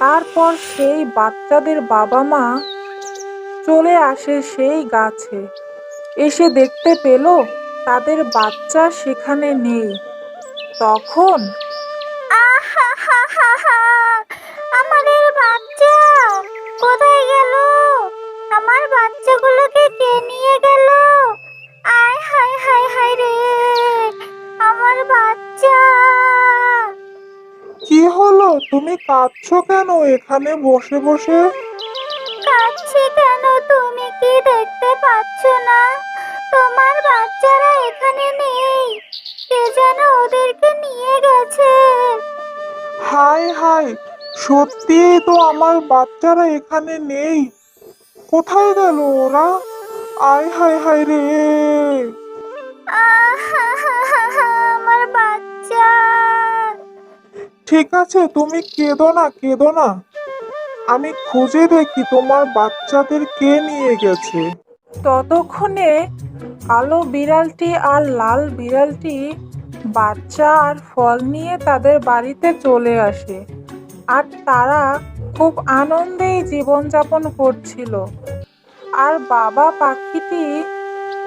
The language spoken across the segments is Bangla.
তারপর সেই বাচ্চাদের বাবা মা চলে আসে সেই গাছে। এসে দেখতে পেল তাদের বাচ্চা সেখানে নেই। তখন আহাহাহাহা! আমাদের বাচ্চা কোথায় গেল? আমার বাচ্চাগুলোকে কে নিয়ে গেল? আয় হায় হায় হায় রে! আমার বাচ্চা! কি হলো, তুমি কাঁদছো কেন এখানে বসে বসে? কাঁদছি কেন? তুমি কি দেখতে পাচ্ছ না? তোমার বাচ্চারা এখানে নেই। কে যেন ওদেরকে নিয়ে গেছে। হায় হায়, সত্যিই তো আমার বাচ্চারা এখানে নেই। কোথায় গেল ওরা? আয় হায় হায় রে! আহাহাহাহা! আমার বাচ্চা! ঠিক আছে, তুমি কেঁদো না, কেঁদো না। আমি খুঁজে দেখি তোমার বাচ্চাদের কে নিয়ে গেছে। ততক্ষণে কালো বিড়ালটি আর লাল বিড়ালটি বাচ্চা আর ফল নিয়ে তাদের বাড়িতে চলে আসে। আর তারা খুব আনন্দেই জীবনযাপন করছিল। আর বাবা পাখিটি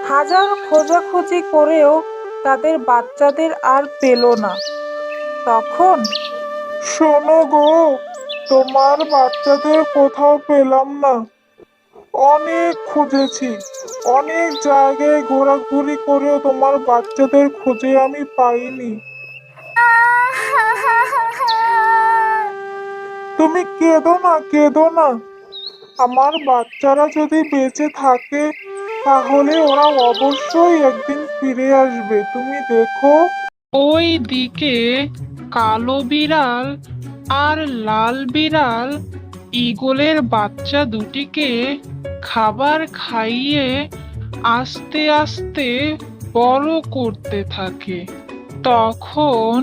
হাজার খোঁজাখুঁজি করেও তাদের বাচ্চাদের আর পেল না। তখন, শোনো গো, তোমার বাচ্চাদের কোথাও পেলাম না। অনেক খুঁজেছি, অনেক জায়গায় ঘোরাঘুরি করেও তোমার বাচ্চাদের খুঁজে আমি পাইনি। আহাহাহাহা! তুমি কেঁদো না, কেঁদো না। আমার বাচ্চারা যদি বেঁচে থাকে তাহলে ওরা অবশ্যই একদিন ফিরে আসবে, তুমি দেখো। ওই দিকে কালো বিড়াল আর লাল বিড়াল ঈগলের বাচ্চা দুটিকে খাবার খাইয়ে আস্তে আস্তে বড় করতে থাকে। তখন,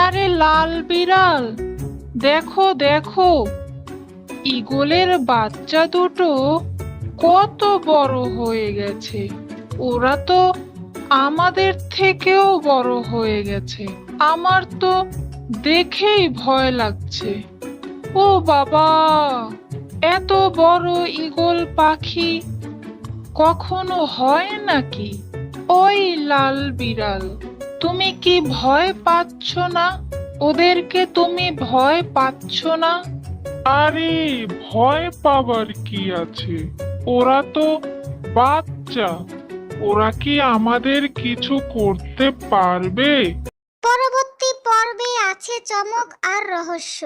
আরে লাল বিড়াল, দেখো দেখো, ঈগলের বাচ্চা দুটো কত বড় হয়ে গেছে। ওরা তো আমাদের থেকেও বড় হয়ে গেছে। আমার তো দেখেই ভয় লাগছে। ও বাবা, এত বড় ঈগল পাখি কখনো হয় নাকি? ওই লাল বিড়াল, তুমি কি ভয় পাচ্ছ না? ওদেরকে তুমি ভয় পাচ্ছ না? আরে, ভয় পাবার কি আছে? ওরা তো বাচ্চা, ওরা কি আমাদের কিছু করতে পারবে? পরবর্তী পর্বে আছে চমক আর রহস্য।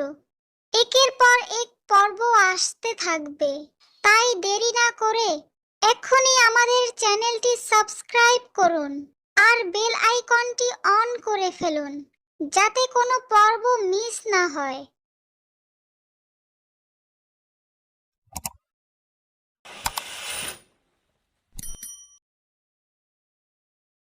একের পর এক পর্ব আসতে থাকবে। তাই দেরি না করে এক্ষুনি আমাদের চ্যানেলটি সাবস্ক্রাইব করুন আর বেল আইকনটি অন করে ফেলুন, যাতে কোনো পর্ব মিস না হয়।